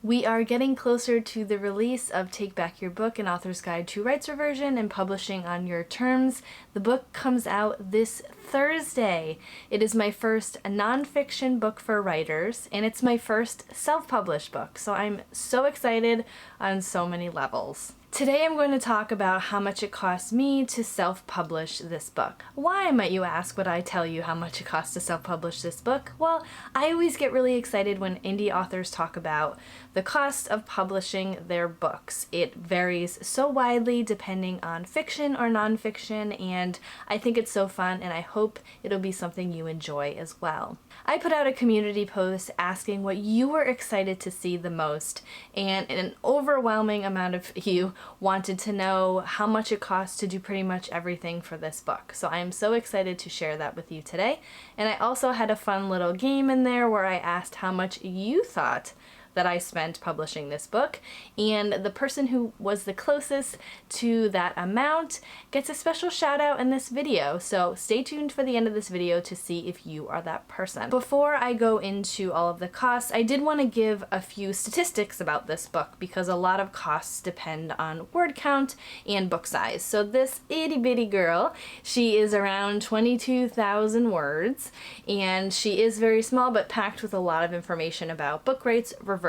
We are getting closer to the release of Take Back Your Book, an author's guide to rights reversion and publishing on your terms. The book comes out this Thursday. It is my first nonfiction book for writers, and it's my first self-published book, so I'm so excited on so many levels. Today I'm going to talk about how much it cost me to self-publish this book. Why, might you ask, would I tell you how much it costs to self-publish this book? Well, I always get really excited when indie authors talk about the cost of publishing their books. It varies so widely depending on fiction or nonfiction, and I think it's so fun, and I hope it'll be something you enjoy as well. I put out a community post asking what you were excited to see the most, and an overwhelming amount of you wanted to know how much it costs to do pretty much everything for this book. So I am so excited to share that with you today. And I also had a fun little game in there where I asked how much you thought that I spent publishing this book, and the person who was the closest to that amount gets a special shout out in this video, so stay tuned for the end of this video to see if you are that person. Before I go into all of the costs, I did want to give a few statistics about this book because a lot of costs depend on word count and book size. So this itty bitty girl, she is around 22,000 words, and she is very small but packed with a lot of information about book rights reversion.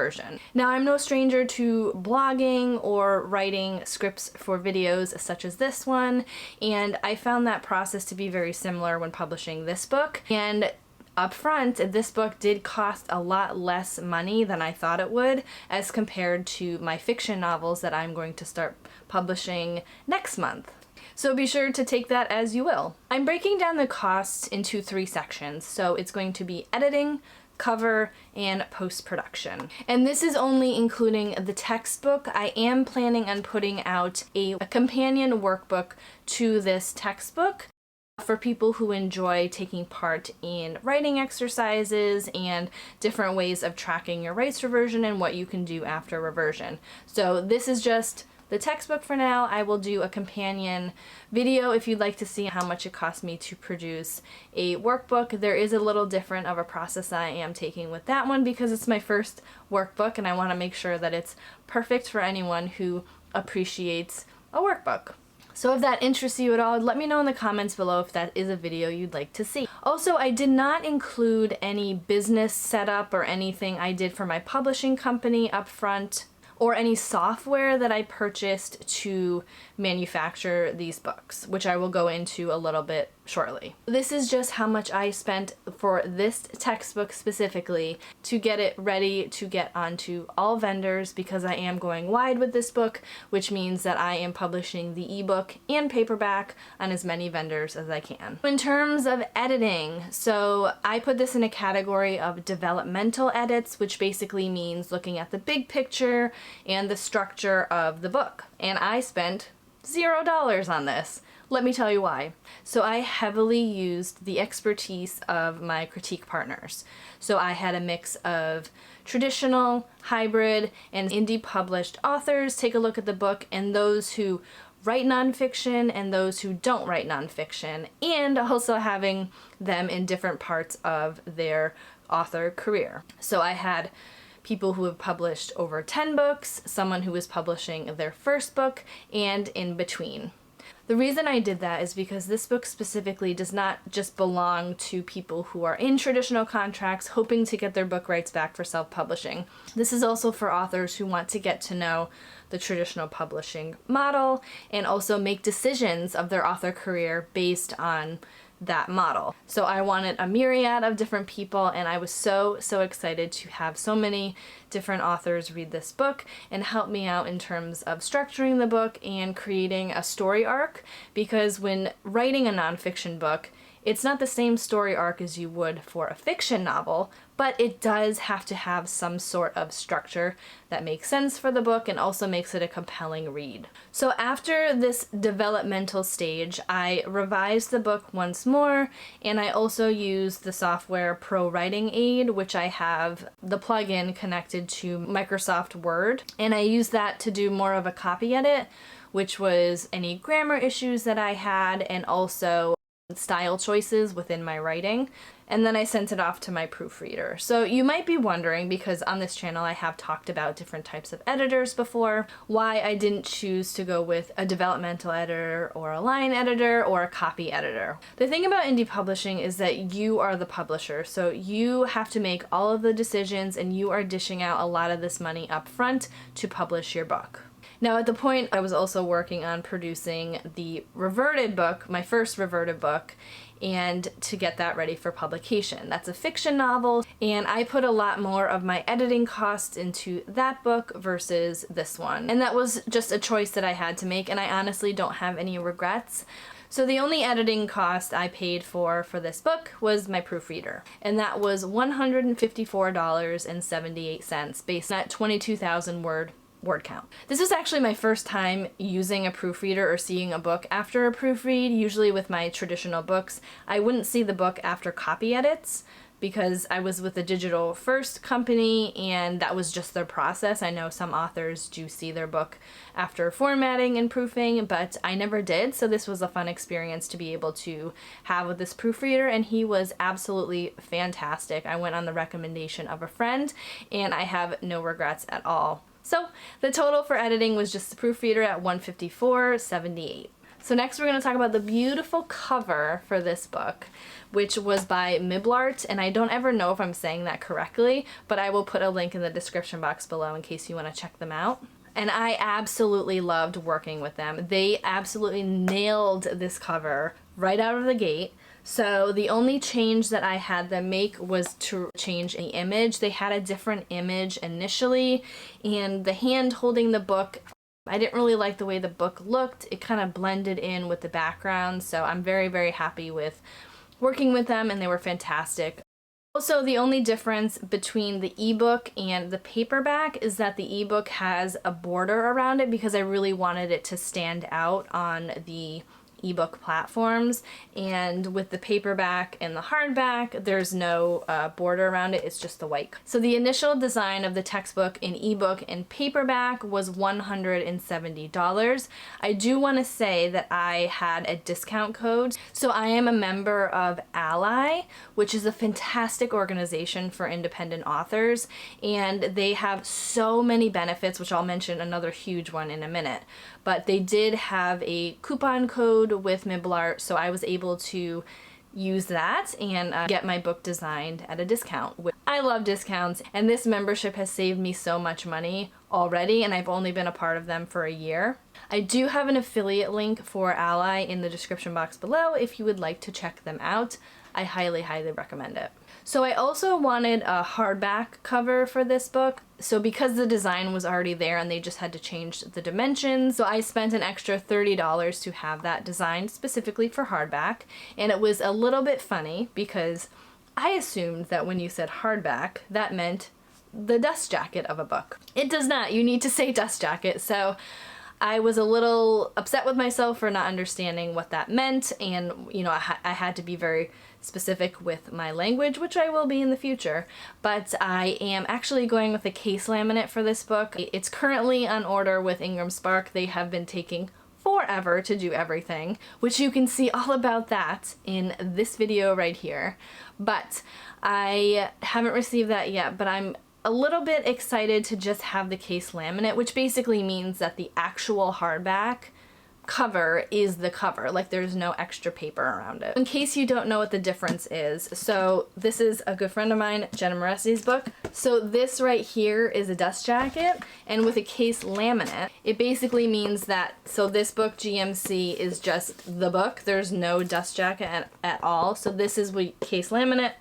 Now, I'm no stranger to blogging or writing scripts for videos such as this one, and I found that process to be very similar when publishing this book. And up front, this book did cost a lot less money than I thought it would as compared to my fiction novels that I'm going to start publishing next month. So be sure to take that as you will. I'm breaking down the costs into 3 sections, so it's going to be editing, cover, and post-production. And this is only including the textbook. I am planning on putting out a companion workbook to this textbook for people who enjoy taking part in writing exercises and different ways of tracking your rights reversion and what you can do after reversion. So this is just the textbook for now. I will do a companion video if you'd like to see how much it cost me to produce a workbook. There is a little different of a process I am taking with that one because it's my first workbook and I want to make sure that it's perfect for anyone who appreciates a workbook. So if that interests you at all, let me know in the comments below if that is a video you'd like to see. Also, I did not include any business setup or anything I did for my publishing company up front, or any software that I purchased to manufacture these books, which I will go into a little bit shortly. This is just how much I spent for this textbook specifically to get it ready to get onto all vendors, because I am going wide with this book, which means that I am publishing the ebook and paperback on as many vendors as I can. In terms of editing, so I put this in a category of developmental edits, which basically means looking at the big picture and the structure of the book. And I spent $0 on this. Let me tell you why. So I heavily used the expertise of my critique partners. So I had a mix of traditional, hybrid, and indie published authors take a look at the book, and those who write nonfiction and those who don't write nonfiction, and also having them in different parts of their author career. So I had people who have published over 10 books, someone who was publishing their first book, and in between. The reason I did that is because this book specifically does not just belong to people who are in traditional contracts hoping to get their book rights back for self-publishing. This is also for authors who want to get to know the traditional publishing model and also make decisions of their author career based on that model. So I wanted a myriad of different people, and I was so excited to have so many different authors read this book and help me out in terms of structuring the book and creating a story arc, because when writing a nonfiction book, it's not the same story arc as you would for a fiction novel, but it does have to have some sort of structure that makes sense for the book and also makes it a compelling read. So after this developmental stage, I revised the book once more, and I also used the software Pro Writing Aid, which I have the plugin connected to Microsoft Word, and I used that to do more of a copy edit, which was any grammar issues that I had, and also style choices within my writing, and then I sent it off to my proofreader. So you might be wondering, because on this channel I have talked about different types of editors before, why I didn't choose to go with a developmental editor or a line editor or a copy editor. The thing about indie publishing is that you are the publisher, so you have to make all of the decisions and you are dishing out a lot of this money up front to publish your book. Now at the point I was also working on producing the Reverted book, my first Reverted book, and to get that ready for publication. That's a fiction novel, and I put a lot more of my editing costs into that book versus this one. And that was just a choice that I had to make, and I honestly don't have any regrets. So the only editing cost I paid for this book was my proofreader, and that was $154.78 based on that 22,000 word count. This is actually my first time using a proofreader or seeing a book after a proofread. Usually with my traditional books, I wouldn't see the book after copy edits because I was with a digital first company and that was just their process. I know some authors do see their book after formatting and proofing, but I never did, so this was a fun experience to be able to have with this proofreader, and he was absolutely fantastic. I went on the recommendation of a friend and I have no regrets at all. So the total for editing was just the proofreader at $154.78. So next we're going to talk about the beautiful cover for this book, which was by Miblart, and I don't ever know if I'm saying that correctly, but I will put a link in the description box below in case you want to check them out. And I absolutely loved working with them. They absolutely nailed this cover right out of the gate. So the only change that I had them make was to change the image. They had a different image initially, and the hand holding the book, I didn't really like the way the book looked. It kind of blended in with the background, so I'm very, very happy with working with them, and they were fantastic. Also, the only difference between the ebook and the paperback is that the ebook has a border around it because I really wanted it to stand out on the ebook platforms, and with the paperback and the hardback there's no border around it, it's just the white. So the initial design of the textbook in ebook and paperback was $170. I do want to say that I had a discount code, so I am a member of Ally, which is a fantastic organization for independent authors, and they have so many benefits, which I'll mention another huge one in a minute. But they did have a coupon code with Miblart, so I was able to use that and get my book designed at a discount. I love discounts, and this membership has saved me so much money already, and I've only been a part of them for a year. I do have an affiliate link for Ally in the description box below if you would like to check them out. I highly, highly recommend it. So I also wanted a hardback cover for this book. So because the design was already there and they just had to change the dimensions, so I spent an extra $30 to have that designed specifically for hardback. And it was a little bit funny because I assumed that when you said hardback, that meant the dust jacket of a book. It does not. You need to say dust jacket. So I was a little upset with myself for not understanding what that meant, and you know, I had to be very specific with my language, which I will be in the future, but I am actually going with a case laminate for this book. It's currently on order with Ingram Spark. They have been taking forever to do everything, which you can see all about that in this video right here, but I haven't received that yet, but I'm a little bit excited to just have the case laminate, which basically means that the actual hardback cover is the cover, like there's no extra paper around it. In case you don't know what the difference is, so this is a good friend of mine, Jenna Moressi's book. So this right here is a dust jacket, and with a case laminate, it basically means that, so this book, GMC, is just the book. There's no dust jacket at all. So this is what case laminate,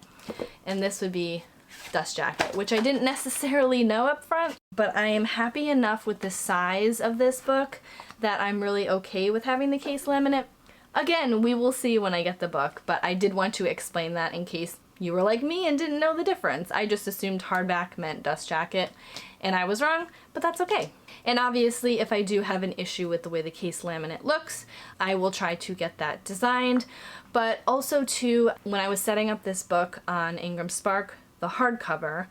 and this would be dust jacket, which I didn't necessarily know up front, but I am happy enough with the size of this book that I'm really okay with having the case laminate. Again, we will see when I get the book, but I did want to explain that in case you were like me and didn't know the difference. I just assumed hardback meant dust jacket, and I was wrong, but that's okay. And obviously, if I do have an issue with the way the case laminate looks, I will try to get that designed. But also too, when I was setting up this book on Ingram Spark, the hardcover,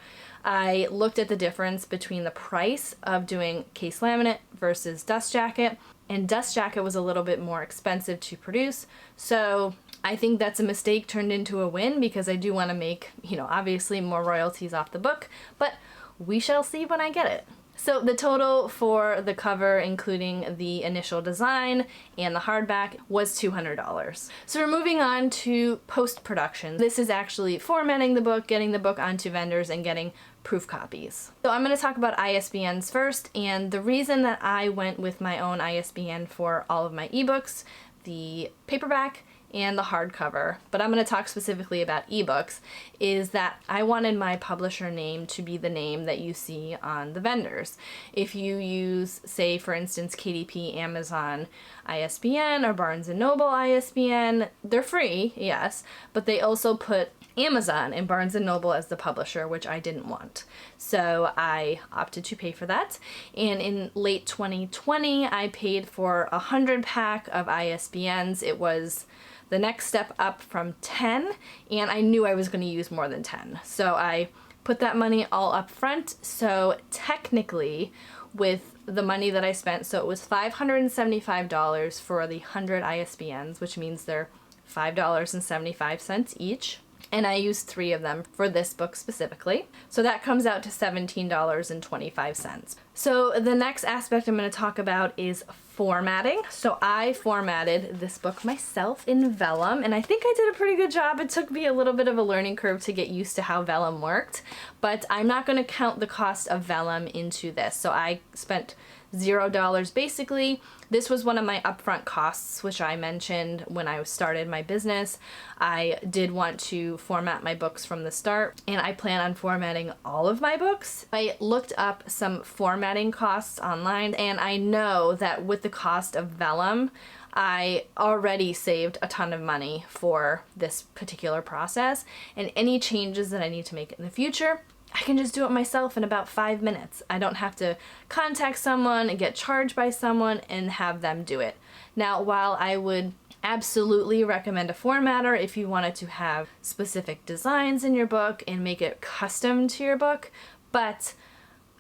I looked at the difference between the price of doing case laminate versus dust jacket, and dust jacket was a little bit more expensive to produce, so I think that's a mistake turned into a win because I do want to make, obviously more royalties off the book, but we shall see when I get it. So the total for the cover, including the initial design and the hardback, was $200. So we're moving on to post-production. This is actually formatting the book, getting the book onto vendors, and getting proof copies. So I'm going to talk about ISBNs first, and the reason that I went with my own ISBN for all of my ebooks, the paperback, and the hardcover, but I'm going to talk specifically about ebooks, is that I wanted my publisher name to be the name that you see on the vendors. If you use, say, for instance, KDP Amazon ISBN or Barnes & Noble ISBN, they're free, yes, but they also put Amazon and Barnes & Noble as the publisher, which I didn't want. So I opted to pay for that. And in late 2020, I paid for a 100-pack of ISBNs. It was the next step up from 10, and I knew I was going to use more than 10. So I put that money all up front. So technically, with the money that I spent, so it was $575 for the 100 ISBNs, which means they're $5.75 each. And I used 3 of them for this book specifically. So that comes out to $17.25. So the next aspect I'm going to talk about is formatting. So I formatted this book myself in Vellum, and I think I did a pretty good job. It took me a little bit of a learning curve to get used to how Vellum worked, but I'm not going to count the cost of Vellum into this. So I spent $0 basically. This was one of my upfront costs, which I mentioned when I started my business. I did want to format my books from the start, and I plan on formatting all of my books. I looked up some formatting costs online, and I know that with the cost of Vellum, I already saved a ton of money for this particular process, and any changes that I need to make in the future, I can just do it myself in about 5 minutes. I don't have to contact someone and get charged by someone and have them do it. Now, while I would absolutely recommend a formatter if you wanted to have specific designs in your book and make it custom to your book, but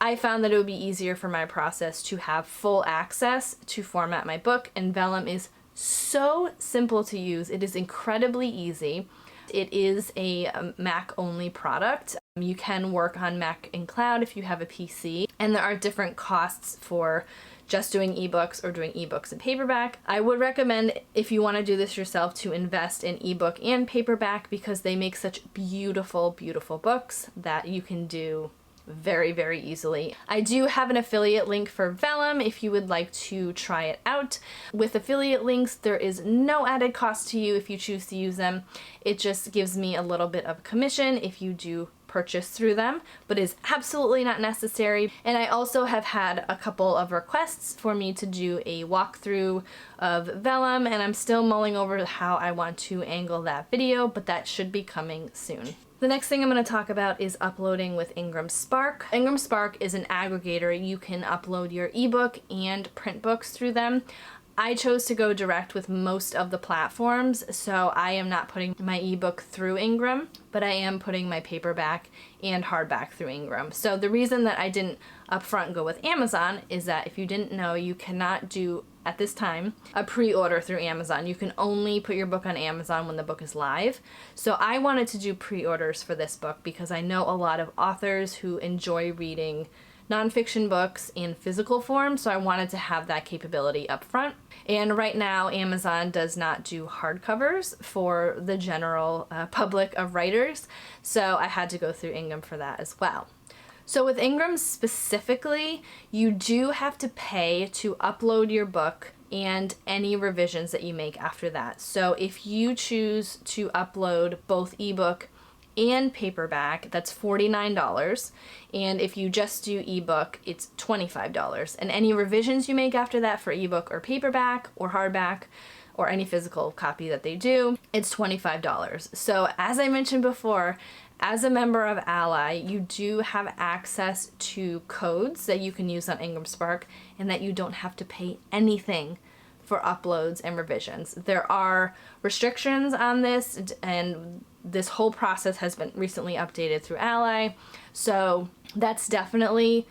I found that it would be easier for my process to have full access to format my book, and Vellum is so simple to use. It is incredibly easy. It is a Mac-only product. You can work on Mac and Cloud if you have a PC, and there are different costs for just doing ebooks or doing ebooks and paperback. I would recommend, if you want to do this yourself, to invest in ebook and paperback because they make such beautiful, beautiful books that you can do very, very easily. I do have an affiliate link for Vellum if you would like to try it out. With affiliate links, there is no added cost to you if you choose to use them. It just gives me a little bit of commission if you do purchase through them, but is absolutely not necessary. And I also have had a couple of requests for me to do a walkthrough of Vellum, and I'm still mulling over how I want to angle that video, but that should be coming soon. The next thing I'm going to talk about is uploading with Ingram Spark. Ingram Spark is an aggregator. You can upload your ebook and print books through them. I chose to go direct with most of the platforms, so I am not putting my ebook through Ingram, but I am putting my paperback and hardback through Ingram. So the reason that I didn't upfront go with Amazon is that if you didn't know, you cannot do, at this time, a pre-order through Amazon. You can only put your book on Amazon when the book is live. So I wanted to do pre-orders for this book because I know a lot of authors who enjoy reading nonfiction books in physical form, so I wanted to have that capability up front. And right now, Amazon does not do hardcovers for the general public of writers, so I had to go through Ingram for that as well. So with Ingram specifically, you do have to pay to upload your book and any revisions that you make after that. So if you choose to upload both ebook and paperback, that's $49, and if you just do ebook, it's $25, and any revisions you make after that for ebook or paperback or hardback or any physical copy that they do, it's $25. So as I mentioned before, as a member of Ally, you do have access to codes that you can use on Ingram Spark and that you don't have to pay anything for uploads and revisions. There are restrictions on this, and this whole process has been recently updated through Ally, so that's definitely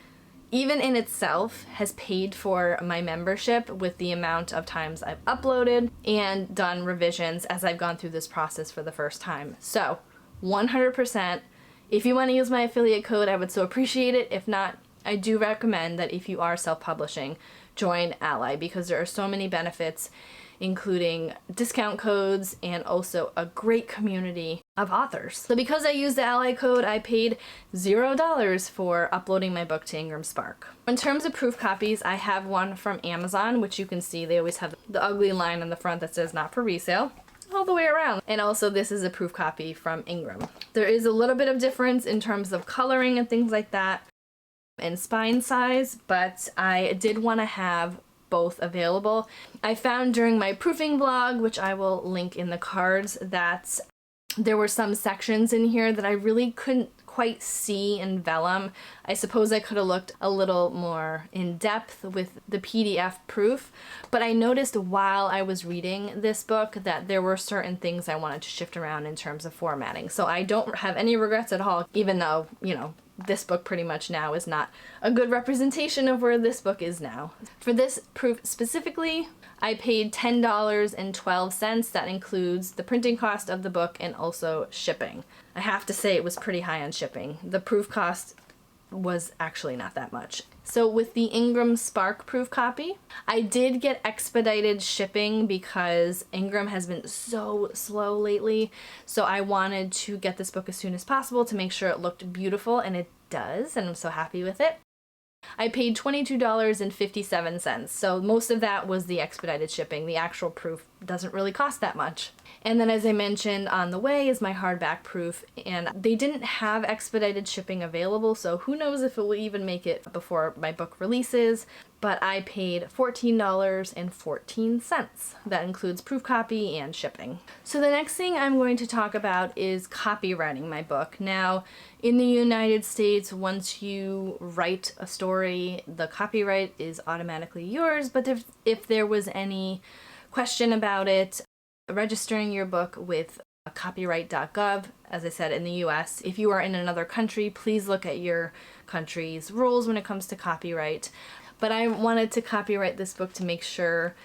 even in itself has paid for my membership with the amount of times I've uploaded and done revisions as I've gone through this process for the first time. So 100%, if you want to use my affiliate code, I would so appreciate it. If not, I do recommend that if you are self-publishing, join Ally, because there are so many benefits, including discount codes and also a great community of authors. So because I used the Ally code, I paid $0 for uploading my book to Ingram Spark. In terms of proof copies, I have one from Amazon, which you can see they always have the ugly line on the front that says not for resale, all the way around. And also this is a proof copy from Ingram. There is a little bit of difference in terms of coloring and things like that and spine size, but I did want to have both available. I found during my proofing blog, which I will link in the cards, that there were some sections in here that I really couldn't quite see in vellum. I suppose I could have looked a little more in depth with the PDF proof, but I noticed while I was reading this book that there were certain things I wanted to shift around in terms of formatting. So I don't have any regrets at all, even though, you know, this book pretty much now is not a good representation of where this book is now. For this proof specifically, I paid $10.12. That includes the printing cost of the book and also shipping. I have to say it was pretty high on shipping. The proof cost was actually not that much. So with the Ingram Spark proof copy, I did get expedited shipping because Ingram has been so slow lately. So I wanted to get this book as soon as possible to make sure it looked beautiful, and it does, and I'm so happy with it. I paid $22.57, so most of that was the expedited shipping. The actual proof doesn't really cost that much. And then, as I mentioned, on the way is my hardback proof, and they didn't have expedited shipping available, so who knows if it will even make it before my book releases, but I paid $14.14. That includes proof copy and shipping. So the next thing I'm going to talk about is copywriting my book. Now, in the United States, once you write a story, the copyright is automatically yours, but if there was any question about it, registering your book with copyright.gov, as I said, in the US. If you are in another country, please look at your country's rules when it comes to copyright. But I wanted to copyright this book to make sure,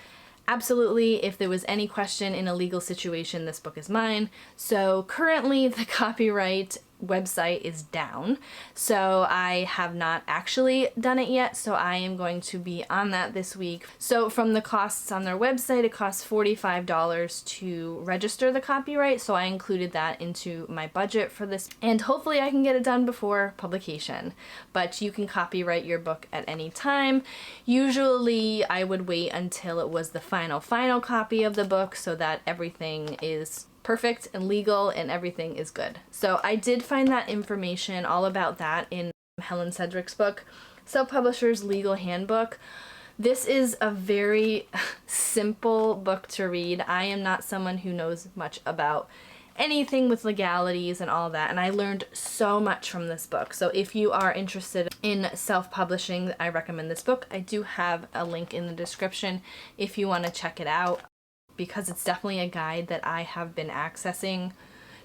absolutely, if there was any question in a legal situation, this book is mine. So currently the copyright website is down, so I have not actually done it yet, so I am going to be on that this week. So from the costs on their website, it costs $45 to register the copyright, so I included that into my budget for this, and hopefully I can get it done before publication. But you can copyright your book at any time. Usually I would wait until it was the final copy of the book so that everything is perfect and legal and everything is good. So I did find that information, all about that, in Helen Cedric's book, Self-Publisher's Legal Handbook. This is a very simple book to read. I am not someone who knows much about anything with legalities and all that, and I learned so much from this book. So if you are interested in self-publishing, I recommend this book. I do have a link in the description if you want to check it out, because it's definitely a guide that I have been accessing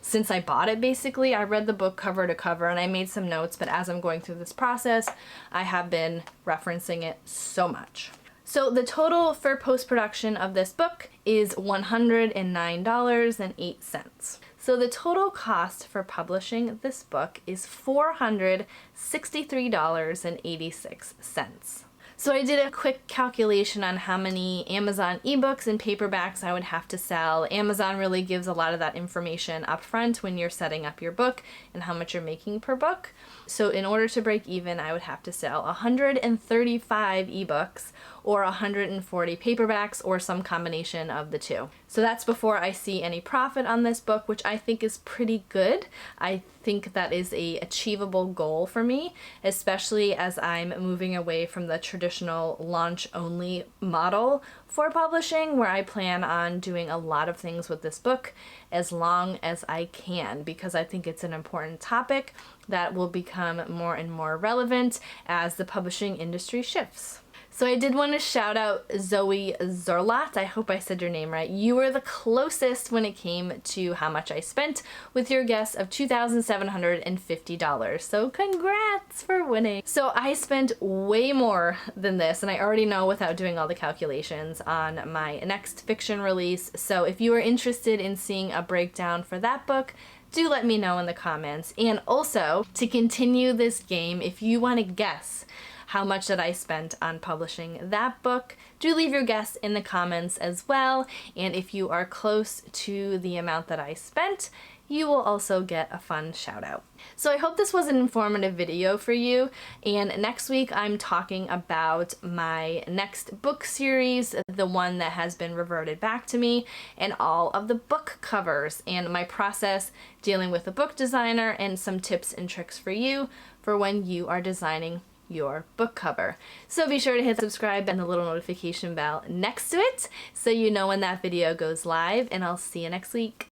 since I bought it, basically. I read the book cover to cover and I made some notes, but as I'm going through this process, I have been referencing it so much. So the total for post-production of this book is $109.08. So the total cost for publishing this book is $463.86. So I did a quick calculation on how many Amazon ebooks and paperbacks I would have to sell. Amazon really gives a lot of that information up front when you're setting up your book and how much you're making per book. So in order to break even, I would have to sell 135 ebooks or 140 paperbacks or some combination of the two. So that's before I see any profit on this book, which I think is pretty good. I think that is a achievable goal for me, especially as I'm moving away from the traditional launch-only model for publishing, where I plan on doing a lot of things with this book as long as I can, because I think it's an important topic that will become more and more relevant as the publishing industry shifts. So I did want to shout out Zoe Zerlot. I hope I said your name right. You were the closest when it came to how much I spent with your guess of $2,750. So congrats for winning. So I spent way more than this, and I already know without doing all the calculations on my next fiction release. So if you are interested in seeing a breakdown for that book, do let me know in the comments. And also, to continue this game, if you want to guess how much that I spent on publishing that book, do leave your guess in the comments as well. And if you are close to the amount that I spent, you will also get a fun shout out. So I hope this was an informative video for you, and next week I'm talking about my next book series, the one that has been reverted back to me, and all of the book covers and my process dealing with a book designer and some tips and tricks for you for when you are designing your book cover. So be sure to hit subscribe and the little notification bell next to it so you know when that video goes live, and I'll see you next week.